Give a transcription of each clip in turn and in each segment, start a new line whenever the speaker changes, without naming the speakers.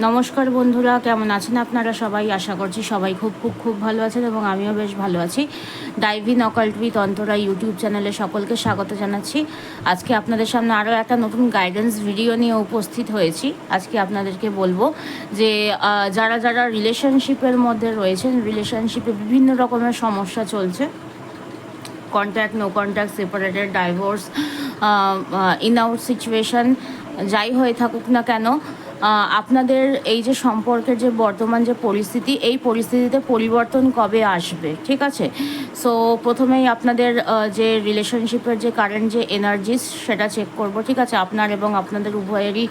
নমস্কার বন্ধুরা, কেমন আছেন আপনারা সবাই? আশা করছি সবাই খুব খুব খুব ভালো আছেন এবং আমিও বেশ ভালো আছি। Dive in occult with Antara YouTube চ্যানেলে সকলকে স্বাগত জানাচ্ছি। আজকে আপনাদের সামনে আরও একটা নতুন গাইডেন্স ভিডিও নিয়ে উপস্থিত হয়েছি। আজকে আপনাদেরকে বলবো যে যারা যারা রিলেশনশিপের মধ্যে রয়েছেন, রিলেশনশিপে বিভিন্ন রকমের সমস্যা চলছে, contact, no contact, separated, divorce, in out situation, যাই হয়ে থাকুক না কেন, আপনাদের এই যে সম্পর্কের যে বর্তমান যে পরিস্থিতি, এই পরিস্থিতিতে পরিবর্তন কবে আসবে, ঠিক আছে? সো প্রথমেই আপনাদের যে রিলেশনশিপের যে কারেন্ট যে এনার্জিস সেটা চেক করব, ঠিক আছে? আপনার এবং আপনাদের উভয়েরই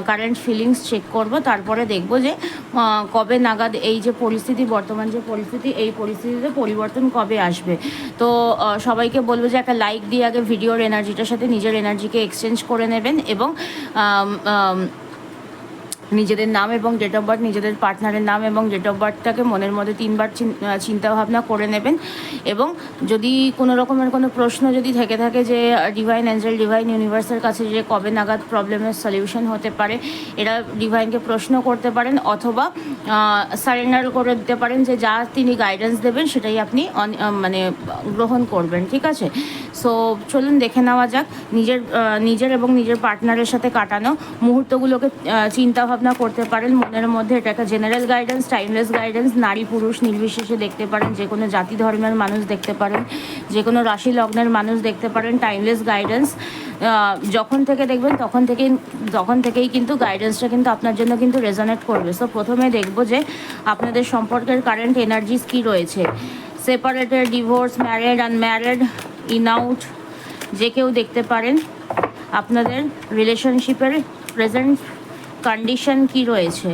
কারেন্ট ফিলিংস চেক করব, তারপরে দেখব যে কবে নাগাদ এই যে পরিস্থিতি, বর্তমান যে পরিস্থিতি, এই পরিস্থিতিতে পরিবর্তন কবে আসবে। তো সবাইকে বলবো যে একটা লাইক দিয়ে আগে ভিডিওর এনার্জিটার সাথে নিজের এনার্জিকে এক্সচেঞ্জ করে নেবেন এবং নিজেদের নাম এবং ডেট অফ বার্থ, নিজেদের পার্টনারের নাম এবং ডেট অফ বার্থটাকে মনের মধ্যে 3বার চিন্তাভাবনা করে নেবেন। এবং যদি কোনো রকমের কোনো প্রশ্ন যদি থেকে থাকে যে ডিভাইন অ্যাঞ্জেল, ডিভাইন ইউনিভার্সের কাছে যে কবে নাগাদ প্রবলেমের সলিউশন হতে পারে, এরা ডিভাইনকে প্রশ্ন করতে পারেন অথবা সারেন্ডার করে দিতে পারেন যে যা তিনি গাইডেন্স দেবেন সেটাই আপনি মানে গ্রহণ করবেন, ঠিক আছে? সো চলুন দেখে নেওয়া যাক নিজের এবং নিজের পার্টনারের সাথে কাটানো মুহূর্তগুলোকে চিন্তাভাবনা করতে পারেন মনের মধ্যে। এটা একটা জেনারেল গাইডেন্স, টাইমলেস গাইডেন্স, নারী পুরুষ নির্বিশেষে দেখতে পারেন, যে কোনো জাতি ধর্মের মানুষ দেখতে পারেন, যে কোনো রাশি লগ্নের মানুষ দেখতে পারেন। টাইমলেস গাইডেন্স, যখন থেকে দেখবেন তখন থেকেই কিন্তু গাইডেন্সটা কিন্তু আপনার জন্য কিন্তু রেজোনেট করবে। সো প্রথমে দেখব যে আপনাদের সম্পর্কের কারেন্ট এনার্জিস কী রয়েছে। Separated, divorce, married, unmarried, in out, যে কেউ দেখতে পারেন। আপনাদের রিলেশনশিপের প্রেজেন্ট কন্ডিশন কি রয়েছে,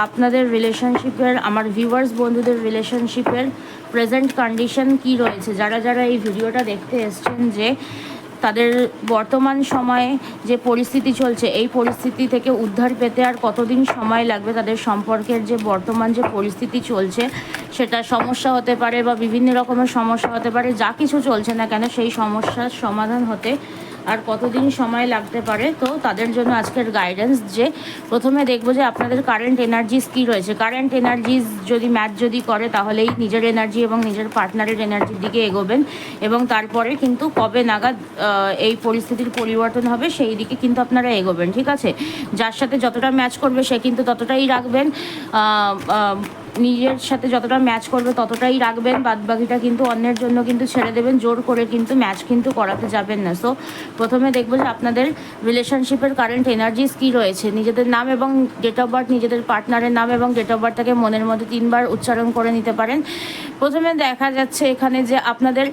আপনাদের রিলেশনশিপের, আমার ভিউয়ার্স বন্ধুদের রিলেশনশিপের প্রেজেন্ট কন্ডিশন কি রয়েছে। যারা যারা এই ভিডিওটা দেখতে এসছেন যে তাদের বর্তমান সময়ে যে পরিস্থিতি চলছে, এই পরিস্থিতি থেকে উদ্ধার পেতে আর কতদিন সময় লাগবে, তাদের সম্পর্কের যে বর্তমান যে পরিস্থিতি চলছে সেটা সমস্যা হতে পারে বা বিভিন্ন রকমের সমস্যা হতে পারে, যা কিছু চলছে না কেন সেই সমস্যার সমাধান হতে আর কতদিন সময় লাগতে পারে। তো তাদের জন্য আজকের গাইডেন্স যে প্রথমে দেখবো যে আপনাদের কারেন্ট এনার্জিস কী রয়েছে। কারেন্ট এনার্জিস যদি ম্যাচ যদি করে তাহলেই নিজের এনার্জি এবং নিজের পার্টনারের এনার্জির দিকে এগোবেন এবং তারপরে কিন্তু কবে নাগাদ এই পরিস্থিতির পরিবর্তন হবে সেই দিকে কিন্তু আপনারা এগোবেন, ঠিক আছে? যার সাথে যতটা ম্যাচ করবে সে কিন্তু ততটাই রাখবেন, নিজের সাথে যতটা ম্যাচ করবে ততটাই রাখবেন, বাদবাকিটা কিন্তু অন্যের জন্য কিন্তু ছেড়ে দেবেন। জোর করে কিন্তু ম্যাচ কিন্তু করাতে যাবেন না। সো প্রথমে দেখবো যে আপনাদের রিলেশনশিপের কারেন্ট এনার্জিস কী রয়েছে। নিজেদের নাম এবং ডেট অফ বার্থ, নিজেদের পার্টনারের নাম এবং ডেট অফ বার্থটাকে মনের মধ্যে 3বার উচ্চারণ করে নিতে পারেন। প্রথমে দেখা যাচ্ছে এখানে যে আপনাদের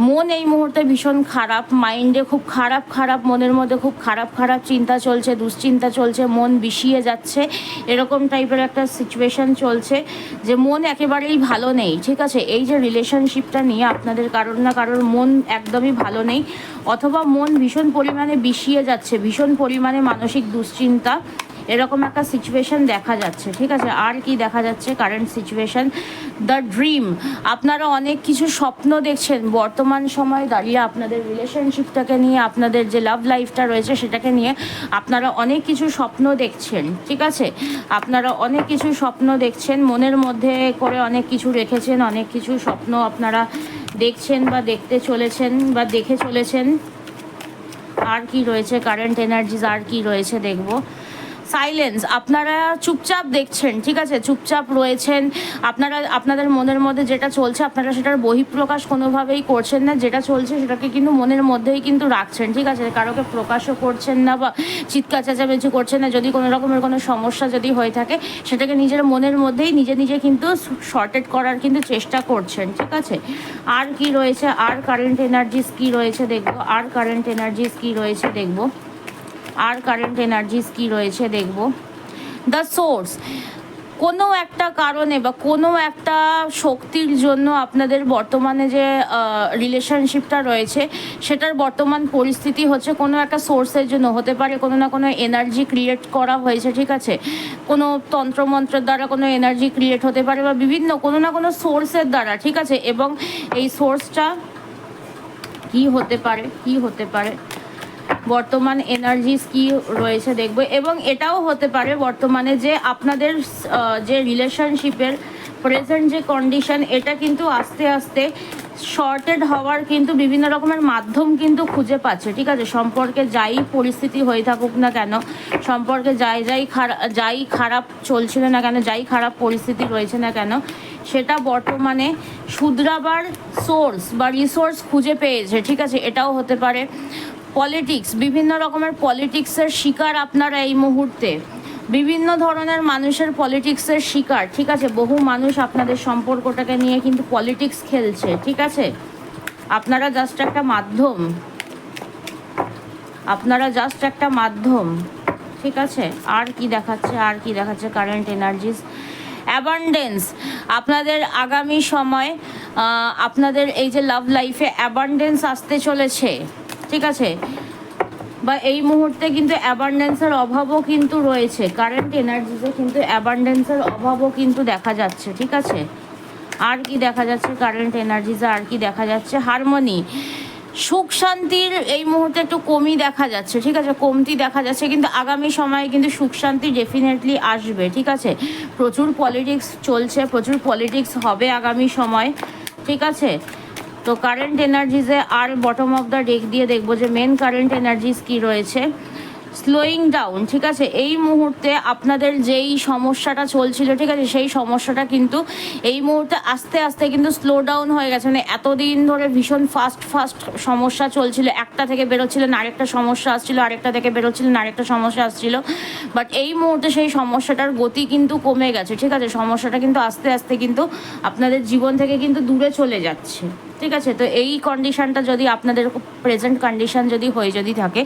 মন এই মুহূর্তে ভীষণ খারাপ, মাইন্ডে খুব খারাপ, মনের মধ্যে খুব খারাপ চিন্তা চলছে, দুশ্চিন্তা চলছে, মন বিষিয়ে যাচ্ছে, এরকম টাইপের একটা সিচুয়েশন চলছে যে মন একেবারেই ভালো নেই, ঠিক আছে? এই যে রিলেশনশিপটা নিয়ে আপনাদের কারোর না কারোর মন একদমই ভালো নেই, অথবা মন ভীষণ পরিমাণে বিষিয়ে যাচ্ছে, ভীষণ পরিমাণে মানসিক দুশ্চিন্তা, এরকম একটা সিচুয়েশন দেখা যাচ্ছে, ঠিক আছে? আর কি দেখা যাচ্ছে কারেন্ট সিচুয়েশন? দ্য ড্রিম, আপনারা অনেক কিছু স্বপ্ন দেখছেন বর্তমান সময়ে দাঁড়িয়ে আপনাদের রিলেশনশিপটাকে নিয়ে, আপনাদের যে লাভ লাইফটা রয়েছে সেটাকে নিয়ে আপনারা অনেক কিছু স্বপ্ন দেখছেন, ঠিক আছে? আপনারা অনেক কিছু স্বপ্ন দেখছেন, মনের মধ্যে করে অনেক কিছু রেখেছেন, অনেক কিছু স্বপ্ন আপনারা দেখছেন বা দেখতে চলেছেন বা দেখে চলেছেন। আর কি রয়েছে কারেন্ট এনার্জিস, আর কি রয়েছে দেখব। সাইলেন্স, আপনারা চুপচাপ দেখছেন, ঠিক আছে? চুপচাপ রয়েছেন, আপনারা আপনাদের মনের মধ্যে যেটা চলছে আপনারা সেটার বহিঃপ্রকাশ কোনোভাবেই করছেন না, যেটা চলছে সেটাকে কিন্তু মনের মধ্যেই কিন্তু রাখছেন, ঠিক আছে? কারোকে প্রকাশও করছেন না বা চিৎকার চেঁচামেচি করছেন না। যদি কোনো রকমের কোনো সমস্যা যদি হয়ে থাকে সেটাকে নিজের মনের মধ্যেই নিজে কিন্তু শর্টেড করার কিন্তু চেষ্টা করছেন, ঠিক আছে? আর কি রয়েছে, আর কারেন্ট এনার্জিস কি রয়েছে দেখব, আর কারেন্ট এনার্জিস কি রয়েছে দেখব, আর কারেন্ট এনার্জিস কী রয়েছে দেখব। দ্য সোর্স, কোনো একটা কারণে বা কোনো একটা শক্তির জন্য আপনাদের বর্তমানে যে রিলেশনশিপটা রয়েছে সেটার বর্তমান পরিস্থিতি হচ্ছে কোনো একটা সোর্সের জন্য হতে পারে, কোনো না কোনো এনার্জি ক্রিয়েট করা হয়েছে, ঠিক আছে? কোনো তন্ত্রমন্ত্রের দ্বারা কোনো এনার্জি ক্রিয়েট হতে পারে বা বিভিন্ন কোনো না কোনো সোর্সের দ্বারা, ঠিক আছে? এবং এই সোর্সটা কী হতে পারে, বর্তমান এনার্জিস কি রয়েছে দেখবো। এবং এটাও হতে পারে বর্তমানে যে আপনাদের যে রিলেশনশিপের প্রেজেন্ট যে কন্ডিশন, এটা কিন্তু আস্তে আস্তে শর্টেড হওয়ার কিন্তু বিভিন্ন রকমের মাধ্যম কিন্তু খুঁজে পাচ্ছে, ঠিক আছে। সম্পর্কে যাই পরিস্থিতি হয়ে থাকুক না কেন, সম্পর্কে যাই খারাপ চলছিল না কেন, যাই খারাপ পরিস্থিতি রয়েছে না কেন, সেটা বর্তমানে শুধরাবার সোর্স বা রিসোর্স খুঁজে পেয়েছে, ঠিক আছে। এটাও হতে পারে পলিটিক্স, বিভিন্ন রকমের পলিটিক্সের শিকার আপনারা এই মুহূর্তে, বিভিন্ন ধরনের মানুষের পলিটিক্সের শিকার, ঠিক আছে। বহু মানুষ আপনাদের সম্পর্কটাকে নিয়ে কিন্তু পলিটিক্স খেলছে, ঠিক আছে। আপনারা জাস্ট একটা মাধ্যম, ঠিক আছে। আর কি দেখাচ্ছে কারেন্ট এনার্জিস? অ্যাবান্ডেন্স, আপনাদের আগামী সময় আপনাদের এই যে লাভ লাইফে অ্যাবান্ডেন্স আসতে চলেছে, ঠিক আছে। বা এই মুহূর্তে কিন্তু অ্যাবান্ডেন্সের অভাবও কিন্তু রয়েছে, কারেন্ট এনার্জিতে কিন্তু অ্যাবান্ডেন্সের অভাবও কিন্তু দেখা যাচ্ছে, ঠিক আছে। আর কি দেখা যাচ্ছে কারেন্ট এনার্জিতে? আর কি দেখা যাচ্ছে? হারমোনি, সুখ শান্তির এই মুহূর্তে একটু কমই দেখা যাচ্ছে, ঠিক আছে, কমতি দেখা যাচ্ছে, কিন্তু আগামী সময়ে কিন্তু সুখ শান্তি ডেফিনেটলি আসবে, ঠিক আছে। প্রচুর পলিটিক্স চলছে, প্রচুর পলিটিক্স হবে আগামী সময়, ঠিক আছে। তো কারেন্ট এনার্জিসে আর বটম অফ দ্য ডেক দিয়ে দেখবো যে মেন কারেন্ট এনার্জিস কি রয়েছে। স্লোয়িং ডাউন, ঠিক আছে। এই মুহূর্তে আপনাদের যেই সমস্যাটা চলছিল, ঠিক আছে, সেই সমস্যাটা কিন্তু এই মুহূর্তে আস্তে আস্তে কিন্তু স্লো ডাউন হয়ে গেছে। মানে এতদিন ধরে ভীষণ ফাস্ট সমস্যা চলছিল, একটা থেকে বেরোচ্ছিলেন আরেকটা সমস্যা আসছিল, আরেকটা থেকে বেরোচ্ছিলেন আরেকটা সমস্যা আসছিল, বাট এই মুহূর্তে সেই সমস্যাটার গতি কিন্তু কমে গেছে, ঠিক আছে। সমস্যাটা কিন্তু আস্তে আস্তে কিন্তু আপনাদের জীবন থেকে কিন্তু দূরে চলে যাচ্ছে, ঠিক আছে। তো এই কন্ডিশনটা যদি আপনাদের প্রেজেন্ট কন্ডিশন যদি থাকে,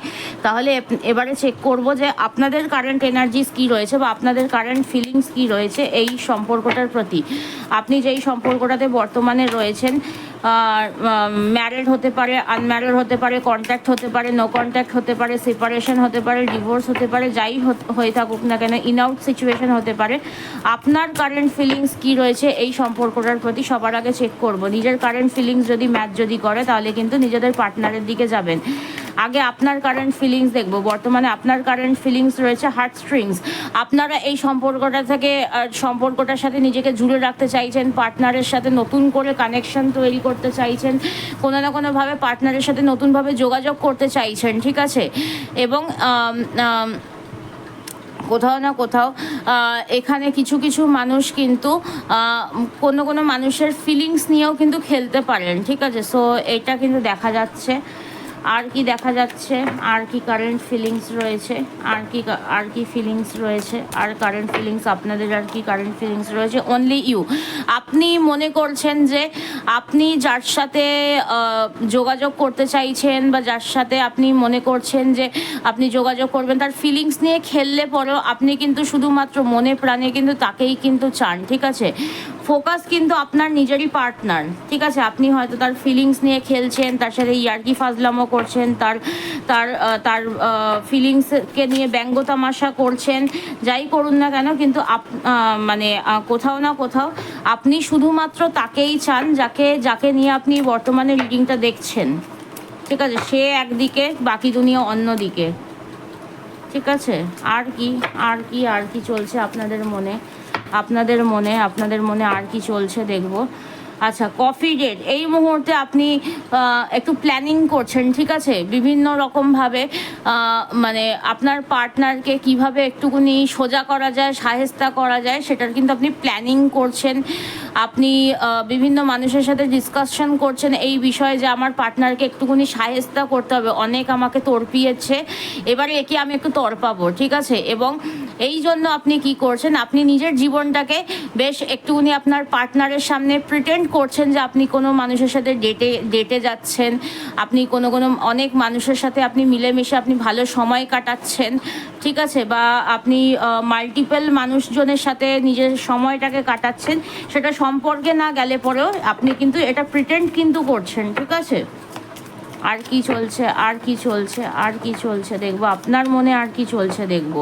তাহলে এবারে চেক করব যে আপনাদের কারেন্ট এনার্জিস কি রয়েছে বা আপনাদের কারেন্ট ফিলিংস কি রয়েছে এই সম্পর্কটার প্রতি। আপনি যেই সম্পর্কটাতে বর্তমানে রয়েছেন, ম্যারিড হতে পারে, আনম্যারিড হতে পারে, কন্ট্যাক্ট হতে পারে, নো কন্ট্যাক্ট হতে পারে, সেপারেশন হতে পারে, ডিভোর্স হতে পারে, যাই হয়ে থাকুক না কেন, ইন আউট সিচুয়েশন হতে পারে, আপনার কারেন্ট ফিলিংস কি রয়েছে এই সম্পর্কটার প্রতি সবার আগে চেক করব। নিজের কারেন্ট ফিলিংস যদি ম্যাচ করে, তাহলে কিন্তু নিজেদের পার্টনারের দিকে যাবেন। আগে আপনার কারেন্ট ফিলিংস দেখব। বর্তমানে আপনার কারেন্ট ফিলিংস রয়েছে হার্ট স্ট্রিংস। আপনারা এই সম্পর্কটার সাথে নিজেকে জুড়ে রাখতে চাইছেন, পার্টনারের সাথে নতুন করে কানেকশন তৈরি করতে চাইছেন, কোনো না কোনোভাবে পার্টনারের সাথে নতুনভাবে যোগাযোগ করতে চাইছেন, ঠিক আছে। এবং কোথাও না কোথাও এখানে কিছু মানুষ কিন্তু কোনো মানুষের ফিলিংস নিয়েও কিন্তু খেলতে পারেন, ঠিক আছে। সো এটা কিন্তু দেখা যাচ্ছে। আর কি দেখা যাচ্ছে? আর কি কারেন্ট ফিলিংস রয়েছে? আর কি ফিলিংস রয়েছে? আর কারেন্ট ফিলিংস আপনাদের আর কি কারেন্ট ফিলিংস রয়েছে? Only you. আপনি মনে করছেন যে আপনি যার সাথে যোগাযোগ করতে চাইছেন বা যার সাথে আপনি মনে করছেন যে আপনি যোগাযোগ করবেন, তার ফিলিংস নিয়ে খেললে পরেও আপনি কিন্তু শুধুমাত্র মনে প্রাণে কিন্তু তাকেই কিন্তু চান, ঠিক আছে। ফোকাস কিন্তু আপনার নিজেরই পার্টনার, ঠিক আছে। আপনি হয়তো তার ফিলিংস নিয়ে খেলছেন, তার সাথে ইয়ার্কি ফাজলামো করছেন, তার ফিলিংসকে নিয়ে ব্যঙ্গ তামাশা করছেন, যাই করুন না কেন, কিন্তু কোথাও না কোথাও আপনি শুধুমাত্র তাকেই চান যাকে নিয়ে আপনি বর্তমানে রিডিংটা দেখছেন, ঠিক আছে। সে একদিকে, বাকি দুনিয়া অন্যদিকে, ঠিক আছে। আর কি চলছে আপনাদের মনে আর কি চলছে দেখবো। আচ্ছা, কফি ডেট। এই মুহূর্তে আপনি একটু প্ল্যানিং করছেন, ঠিক আছে, বিভিন্ন রকমভাবে, আপনার পার্টনারকে কিভাবে একটুখানি সোজা করা যায়, শায়েস্তা করা যায়, সেটার কিন্তু আপনি প্ল্যানিং করছেন। আপনি বিভিন্ন মানুষের সাথে ডিসকাশন করছেন এই বিষয়ে যে আমার পার্টনারকে একটুখানি শায়েস্তা করতে হবে, অনেক আমাকে তড়পিয়েছে, এবারে একে আমি একটু তড়পাবো, ঠিক আছে। এবং এই জন্য আপনি কি করছেন, আপনি নিজের জীবনটাকে বেশ একটুখানি আপনার পার্টনারের সামনে প্রিটেন্ড করছেন যে আপনি কোনো মানুষের সাথে ডেটে যাচ্ছেন, আপনি কোনো অনেক মানুষের সাথে আপনি মিলেমিশে আপনি ভালো সময় কাটাচ্ছেন, ঠিক আছে, বা আপনি মাল্টিপল মানুষজনের সাথে নিজের সময়টাকে কাটাচ্ছেন, সেটা সম্পর্কে না গেলে পরেও আপনি কিন্তু এটা প্রিটেন্ড কিন্তু করছেন, ঠিক আছে। আর কি চলছে দেখবো আপনার মনে, আর কি চলছে দেখবো।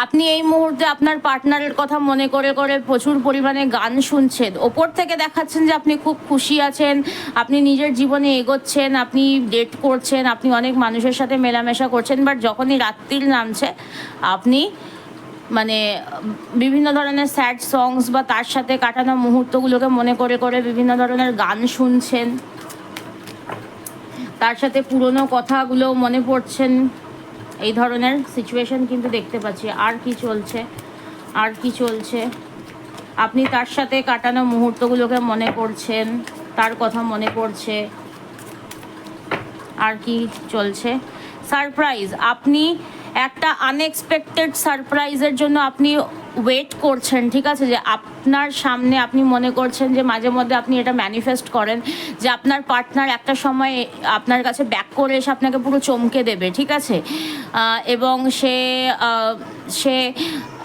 আপনি এই মুহূর্তে আপনার পার্টনারের কথা মনে করে করে প্রচুর পরিমাণে গান শুনছেন। ওপর থেকে দেখাচ্ছেন যে আপনি খুব খুশি আছেন, আপনি নিজের জীবনে এগোচ্ছেন, আপনি ডেট করছেন, আপনি অনেক মানুষের সাথে মেলামেশা করছেন, বাট যখনই রাত্রির নামছে আপনি মানে বিভিন্ন ধরনের স্যাড সংস বা তার সাথে কাটানো মুহূর্তগুলোকে মনে করে করে বিভিন্ন ধরনের গান শুনছেন, তার সাথে পুরনো কথাগুলো মনে পড়ছেন, এই ধরনের সিচুয়েশন কিন্তু দেখতে পাচ্ছি। আর কি চলছে, আর কি চলছে, আপনি তার সাথে কাটানো মুহূর্তগুলোকে মনে করছেন, তার কথা মনে পড়ছে। আর কি চলছে, সারপ্রাইজ, আপনি একটা আনএক্সপেক্টেড সারপ্রাইজের জন্য আপনি ওয়েট করছেন, ঠিক আছে, যে আপনার সামনে আপনি মনে করছেন যে মাঝে মধ্যে আপনি এটা ম্যানিফেস্ট করেন যে আপনার পার্টনার একটা সময় আপনার কাছে ব্যাক করে এসে আপনাকে পুরো চমকে দেবে, ঠিক আছে, এবং সে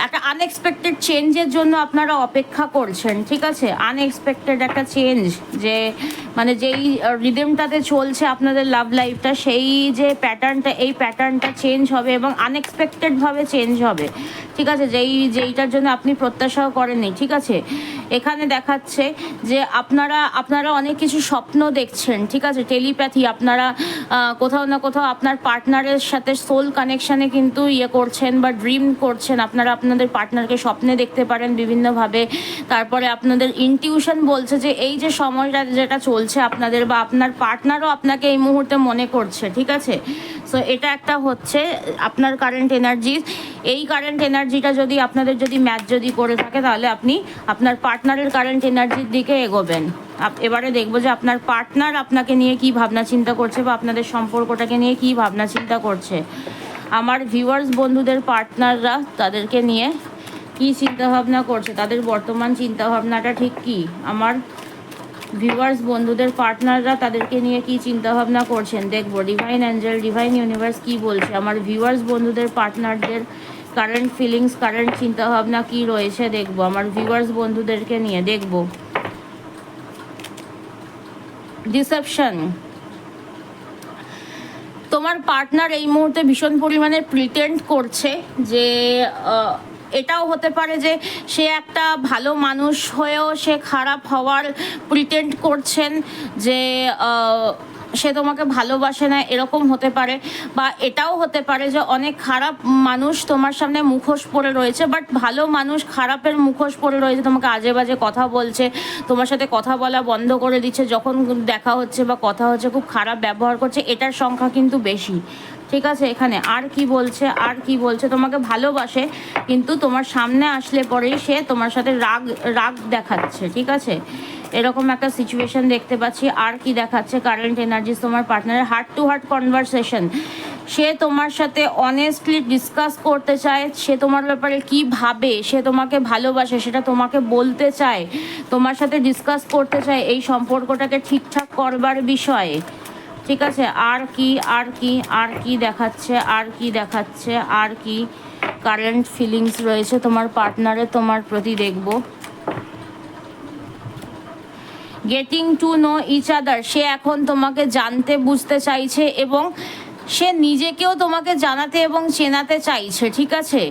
একটা আনএক্সপেক্টেড চেঞ্জের জন্য আপনারা অপেক্ষা করছেন, ঠিক আছে, আনএক্সপেক্টেড একটা চেঞ্জ, যে মানে যেই রিদেমটাতে চলছে আপনাদের লাভ লাইফটা, সেই যে প্যাটার্নটা, এই প্যাটার্নটা চেঞ্জ হবে এবং আনএক্সপেক্টেডভাবে চেঞ্জ হবে, ঠিক আছে, যেইটার জন্য আপনি প্রত্যাশাও করেননি, ঠিক আছে। এখানে দেখাচ্ছে যে আপনারা অনেক কিছু স্বপ্ন দেখছেন, ঠিক আছে, টেলিপ্যাথি, আপনারা কোথাও না কোথাও আপনার পার্টনারের সাথে সোল কানেকশানে কিন্তু করছেন বা ড্রিম করছেন, আপনারা আপনাদের পার্টনারকে স্বপ্নে দেখতে পারেন বিভিন্নভাবে। তারপরে আপনাদের ইনটিউশন বলছে যে এই যে সময়টা যেটা চলছে আপনাদের, বা আপনার পার্টনারও আপনাকে এই মুহূর্তে মনে করছে, ঠিক আছে। সো এটা একটা হচ্ছে আপনার কারেন্ট এনার্জি। এই কারেন্ট এনার্জিটা যদি আপনাদের ম্যাচ করে থাকে, তাহলে আপনি আপনার পার্টনারের কারেন্ট এনার্জির দিকে এগোবেন। এবারে দেখবো যে আপনার পার্টনার আপনাকে নিয়ে কি ভাবনা চিন্তা করছে, বা আপনাদের সম্পর্কটাকে নিয়ে কি ভাবনা চিন্তা করছে। আমার ভিউয়ার্স বন্ধুদের পার্টনাররা তাদেরকে নিয়ে কি চিন্তাভাবনা করছে, তাদের বর্তমান চিন্তাভাবনাটা ঠিক কি। আমার ভিউয়ার্স বন্ধুদের পার্টনাররা তাদেরকে নিয়ে কি চিন্তাভাবনা করছেন দেখবো। ডিভাইন অ্যাঞ্জেল, ডিভাইন ইউনিভার্স কি বলছে আমার ভিউয়ার্স বন্ধুদের পার্টনারদের কারেন্ট ফিলিংস, কারেন্ট চিন্তাভাবনা কি রয়েছে দেখবো। আমার ভিউয়ার্স বন্ধুদেরকে নিয়ে দেখবো। ডিসেপশন, তোমার পার্টনার এই মুহূর্তে ভীষণ পরিমাণে প্রিটেন্ড করছে যে এটাও হতে পারে যে সে একটা ভালো মানুষ হয়েও সে খারাপ হওয়ার প্রিটেন্ড করছেন, যে সে তোমাকে ভালোবাসে না, এরকম হতে পারে। বা এটাও হতে পারে যে অনেক খারাপ মানুষ তোমার সামনে মুখোশ পরে রয়েছে, বাট ভালো মানুষ খারাপের মুখোশ পরে রয়েছে, তোমাকে আজে বাজে কথা বলছে, তোমার সাথে কথা বলা বন্ধ করে দিচ্ছে, যখন দেখা হচ্ছে বা কথা হচ্ছে খুব খারাপ ব্যবহার করছে, এটার সংখ্যা কিন্তু বেশি, ঠিক আছে। এখানে আর কি বলছে, আর কি বলছে, তোমাকে ভালোবাসে কিন্তু তোমার সামনে আসলে পরেই সে তোমার সাথে রাগ দেখাচ্ছে, ঠিক আছে, এরকম একটা সিচুয়েশন দেখতে পাচ্ছি। আর কি দেখাচ্ছে কারেন্ট এনার্জি তোমার পার্টনারের হার্ট টু হার্ট কনভারসেশন, সে তোমার সাথে অনেস্টলি ডিসকাস করতে চায়, সে তোমার ব্যাপারে কি ভাবে, সে তোমাকে ভালোবাসে সেটা তোমাকে বলতে চায়, তোমার সাথে ডিসকাস করতে চায় এই সম্পর্কটাকে ঠিকঠাক করবার বিষয়ে, ঠিক আছে। আর কি, আর কি, আর কি দেখাচ্ছে, আর কি দেখাচ্ছে, আর কি কারেন্ট ফিলিংস রয়েছে তোমার পার্টনারের তোমার প্রতি দেখবো। Getting to know each other, সে এখন তোমাকে জানতে বুঝতে চাইছে এবং সে নিজেকেও তোমাকে জানাতে এবং চেনাতে চাইছে, ঠিক আছে,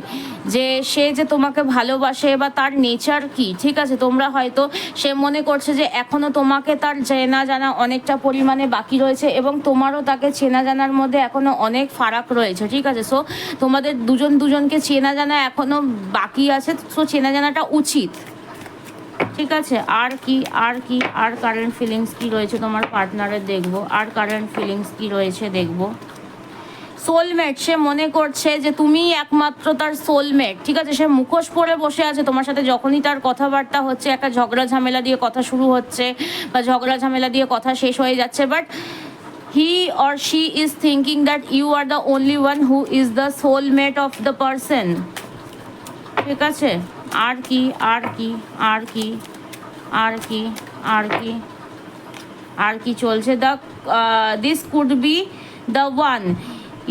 যে সে যে তোমাকে ভালোবাসে বা তার নেচার কি, ঠিক আছে। তোমরা হয়তো, সে মনে করছে যে এখনও তোমাকে তার চেনা জানা অনেকটা পরিমাণে বাকি রয়েছে এবং তোমারও তাকে চেনা জানার মধ্যে এখনও অনেক ফারাক রয়েছে, ঠিক আছে। সো তোমাদের দুজনকে চেনা জানা এখনও বাকি আছে, সো চেনা জানাটা উচিত, ঠিক আছে। আর কি, আর কি, আর কারেন্ট ফিলিংস কি রয়েছে তোমার পার্টনারের দেখবো। আর কারেন্ট ফিলিংস কি রয়েছে দেখবো। সোলমেট, সে মনে করছে যে তুমি একমাত্র তার সোলমেট, ঠিক আছে। সে মুখোশ পরে বসে আছে তোমার সাথে, যখনই তার কথাবার্তা হচ্ছে একটা ঝগড়া ঝামেলা দিয়ে কথা শুরু হচ্ছে বা ঝগড়া ঝামেলা দিয়ে কথা শেষ হয়ে যাচ্ছে, but he or she is thinking that you are the only one who is the soulmate of the person, ঠিক আছে। আর কি, আর কি, আর কি, আর কি, আর কি, আর কি চলছে। This could be the one,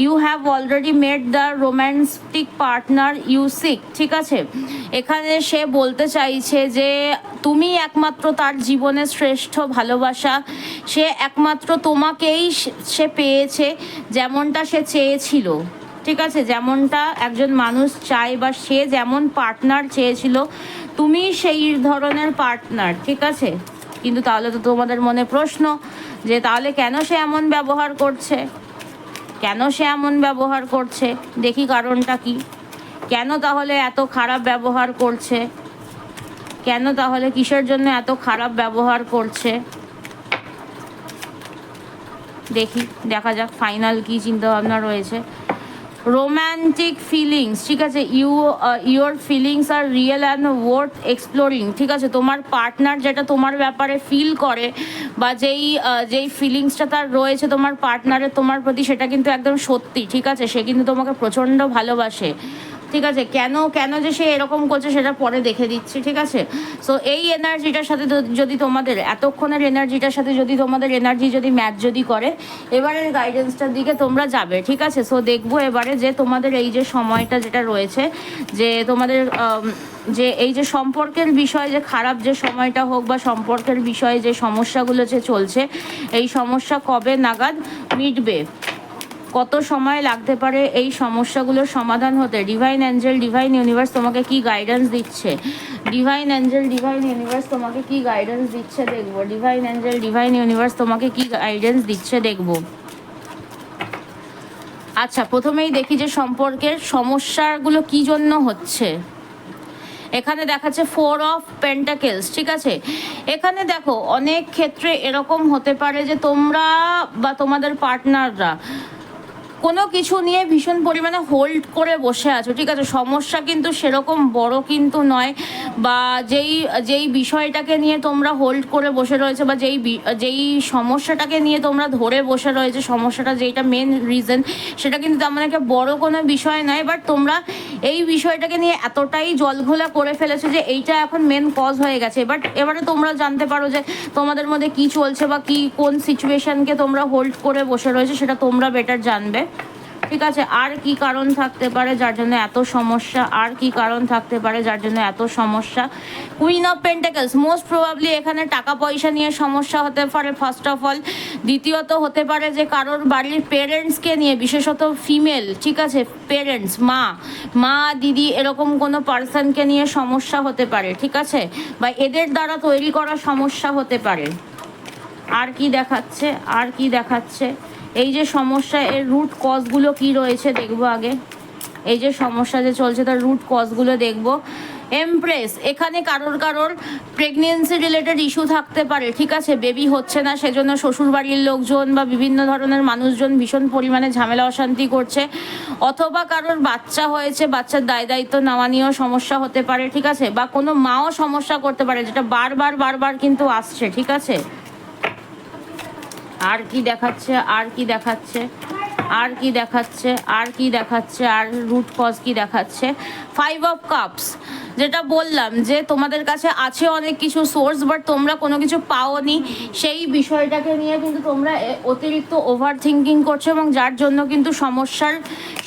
you have already made the romantic partner you seek, ঠিক আছে। এখানে সে বলতে চাইছে যে তুমি একমাত্র তার জীবনের শ্রেষ্ঠ ভালোবাসা, সে একমাত্র তোমাকেই সে পেয়েছে যেমনটা সে চেয়েছিল, ঠিক আছে, যেমনটা একজন মানুষ চায় বা সে যেমন পার্টনার চেয়েছিল তুমি সেই ধরনের পার্টনার, ঠিক আছে। কিন্তু তাহলে তো তোমাদের মনে প্রশ্ন যে তাহলে কেন সে এমন ব্যবহার করছে, কেন সে এমন ব্যবহার করছে, দেখি কারণটা কি, কেন তাহলে এত খারাপ ব্যবহার করছে, কেন তাহলে কিসের জন্য এত খারাপ ব্যবহার করছে, দেখি, দেখা যাক ফাইনাল কি চিন্তা ভাবনা রয়েছে। রোম্যান্টিক ফিলিংস, ঠিক আছে, your feelings are real and worth exploring, ঠিক আছে। তোমার পার্টনার যেটা তোমার ব্যাপারে ফিল করে বা যেই ফিলিংসটা তার রয়েছে তোমার পার্টনারের তোমার প্রতি, সেটা কিন্তু একদম সত্যি, ঠিক আছে। সে কিন্তু তোমাকে প্রচণ্ড ভালোবাসে, ঠিক আছে। কেন কেন যে সে এরকম করছে সেটা পরে দেখে দিচ্ছি, ঠিক আছে। সো এই এনার্জিটার সাথে যদি তোমাদের এতক্ষণের এনার্জিটার সাথে যদি তোমাদের এনার্জি যদি ম্যাচ যদি করে, এবারের গাইডেন্সটার দিকে তোমরা যাবে, ঠিক আছে। সো দেখবো এবারে যে তোমাদের এই যে সময়টা যেটা রয়েছে, যে তোমাদের যে এই যে সম্পর্কের বিষয়ে যে খারাপ যে সময়টা হোক বা সম্পর্কের বিষয়ে যে সমস্যাগুলো যে চলছে, এই সমস্যা কবে নাগাদ মিটবে, কত সময় লাগতে পারে এই সমস্যাগুলোর সমাধান হতে। ডিভাইন অ্যাঞ্জেল, ডিভাইন ইউনিভার্স তোমাকে কি গাইডেন্স দিচ্ছে, ডিভাইন অ্যাঞ্জেল, ডিভাইন ইউনিভার্স তোমাকে কি গাইডেন্স দিচ্ছে দেখবো। ডিভাইন অ্যাঞ্জেল, ডিভাইন ইউনিভার্স তোমাকে কি গাইডেন্স দিচ্ছে দেখবো। আচ্ছা, প্রথমেই দেখি যে সম্পর্কের সমস্যাগুলো কি জন্য হচ্ছে। এখানে দেখাচ্ছে 4 অফ পেন্টাকেলস, ঠিক আছে। এখানে দেখো অনেক ক্ষেত্রে এরকম হতে পারে যে তোমরা বা তোমাদের পার্টনাররা কোনো কিছু নিয়ে ভীষণ পরিমাণে হোল্ড করে বসে আছো, ঠিক আছে। সমস্যা কিন্তু সেরকম বড় কিন্তু নয়, বা যেই বিষয়টাকে নিয়ে তোমরা হোল্ড করে বসে রয়েছে বা যেই সমস্যাটাকে নিয়ে তোমরা ধরে বসে রয়েছে, সমস্যাটা যেটা মেন রিজন, সেটা কিন্তু তেমন একটা বড় কোনো বিষয় নয়, বাট তোমরা এই বিষয়টাকে নিয়ে এতটাই জলঘোলা করে ফেলেছো যে এইটা এখন মেন কজ হয়ে গেছে। বাট এবারে তোমরা জানতে পারো যে তোমাদের মধ্যে কি চলছে বা কি কোন সিচুয়েশনকে তোমরা হোল্ড করে বসে রয়েছে, সেটা তোমরা বেটার জানবে, ঠিক আছে। আর কি কারণ থাকতে পারে যার জন্য এত সমস্যা, আর কি কারণ থাকতে পারে যার জন্য এত সমস্যা। Queen of pentacles, most probably এখানে টাকা পয়সা নিয়ে সমস্যা হতে পারে ফার্স্ট অফ অল। দ্বিতীয়ত হতে পারে যে কারোর বাড়ির পেরেন্টসকে নিয়ে, বিশেষত ফিমেল, ঠিক আছে, পেরেন্টস, মা দিদি এরকম কোনো পার্সনকে নিয়ে সমস্যা হতে পারে, ঠিক আছে, বা এদের দ্বারা তৈরি করা সমস্যা হতে পারে। আর কি দেখাচ্ছে, আর কি দেখাচ্ছে, এই যে সমস্যা এর রুট কজগুলো কি রয়েছে দেখবো আগে। এই যে সমস্যা যে চলছে তার রুট কজগুলো দেখবো। এমপ্রেস, এখানে কারোর প্রেগনেন্সি রিলেটেড ইস্যু থাকতে পারে, ঠিক আছে। বেবি হচ্ছে না, সেজন্য শ্বশুরবাড়ির লোকজন বা বিভিন্ন ধরনের মানুষজন ভীষণ পরিমাণে ঝামেলা অশান্তি করছে, অথবা কারোর বাচ্চা হয়েছে, বাচ্চার দায়িত্ব নেওয়া নিয়েও সমস্যা হতে পারে, ঠিক আছে, বা কোনো মাও সমস্যা করতে পারে যেটা বারবার কিন্তু আসছে, ঠিক আছে। আর কি দেখাচ্ছে, আর কি দেখাচ্ছে, আর কি দেখাচ্ছে, আর কি দেখাচ্ছে, আর রুট কজ কি দেখাচ্ছে। 5 অফ কাপস, যেটা বললাম যে তোমাদের কাছে আছে অনেক কিছু সোর্স, বাট তোমরা কোনো কিছু পাওনি, সেই বিষয়টাকে নিয়ে কিন্তু তোমরা অতিরিক্ত ওভার থিঙ্কিং করছো এবং যার জন্য কিন্তু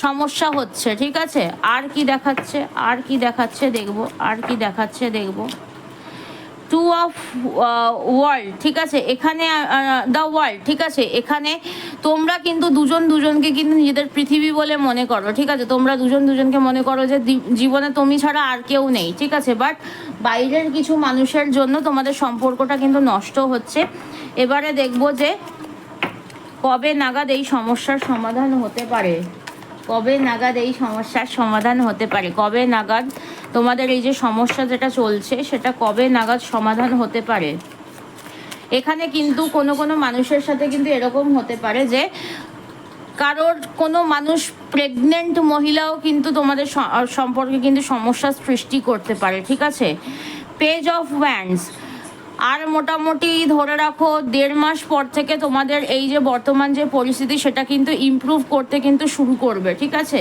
সমস্যা হচ্ছে, ঠিক আছে। আর কি দেখাচ্ছে, আর কি দেখাচ্ছে দেখবো, আর কি দেখাচ্ছে দেখবো। 2 অফ ওয়ার্ল্ড, ঠিক আছে, এখানে দ্য ওয়ার্ল্ড, ঠিক আছে। এখানে তোমরা কিন্তু দুজনকে কিন্তু নিজেদের পৃথিবী বলে মনে করো, ঠিক আছে। তোমরা দুজনকে মনে করো যে জীবনে তুমি ছাড়া আর কেউ নেই, ঠিক আছে। বাট বাইরের কিছু মানুষের জন্য তোমাদের সম্পর্কটা কিন্তু নষ্ট হচ্ছে। এবারে দেখবো যে কবে নাগাদ এই সমস্যার সমাধান হতে পারে, কবে নাগাদ এই সমস্যার সমাধান হতে পারে, কবে নাগাদ তোমাদের এই যে সমস্যা যেটা চলছে সেটা কবে নাগাদ সমাধান হতে পারে। এখানে কিন্তু কোনো মানুষের সাথে কিন্তু এরকম হতে পারে যে কারোর কোনো মানুষ প্রেগনেন্ট মহিলাও কিন্তু তোমাদের সম্পর্কে কিন্তু সমস্যার সৃষ্টি করতে পারে, ঠিক আছে। পেজ অফ ওয়ান্ডস, আর মোটামুটি ধরে রাখো 1.5 মাস পর থেকে তোমাদের এই যে বর্তমান যে পরিস্থিতি সেটা কিন্তু ইমপ্রুভ করতে কিন্তু শুরু করবে, ঠিক আছে।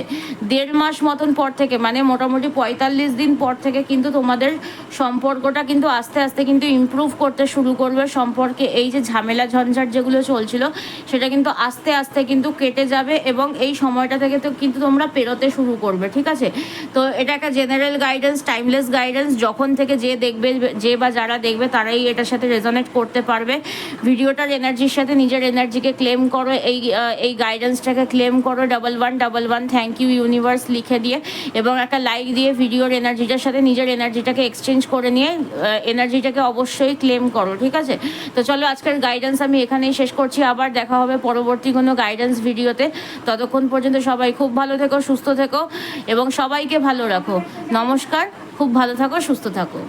1.5 মাস মতন পর থেকে, মানে মোটামুটি 45 দিন পর থেকে কিন্তু তোমাদের সম্পর্কটা কিন্তু আস্তে আস্তে কিন্তু ইমপ্রুভ করতে শুরু করবে। সম্পর্কে এই যে ঝামেলা ঝঞ্ঝাট যেগুলো চলছিল সেটা কিন্তু আস্তে আস্তে কিন্তু কেটে যাবে এবং এই সময়টা থেকে তো কিন্তু তোমরা পেরোতে শুরু করবে, ঠিক আছে। তো এটা একটা জেনারেল গাইডেন্স, টাইমলেস গাইডেন্স। যখন থেকে যে দেখবে, যে বা যারা দেখবে তারাই এটার সাথে রেজনেট করতে পারবে। ভিডিওটার এনার্জির সাথে নিজের এনার্জিকে ক্লেম করো, এই গাইডেন্সটাকে ক্লেম করো 1111 থ্যাংক ইউ ইউনিভার্স লিখে দিয়ে, এবং একটা লাইক দিয়ে ভিডিওর এনার্জিটার সাথে নিজের এনার্জিটাকে এক্সচেঞ্জ করে নিয়ে এনার্জিটাকে অবশ্যই ক্লেম করো, ঠিক আছে? তো চলো আজকের গাইডেন্স আমি এখানেই শেষ করছি, আবার দেখা হবে পরবর্তী কোনো গাইডেন্স ভিডিওতে। ততক্ষণ পর্যন্ত সবাই খুব ভালো থেকো, সুস্থ থেকো এবং সবাইকে ভালো রাখো। নমস্কার, খুব ভালো থাকো, সুস্থ থাকো।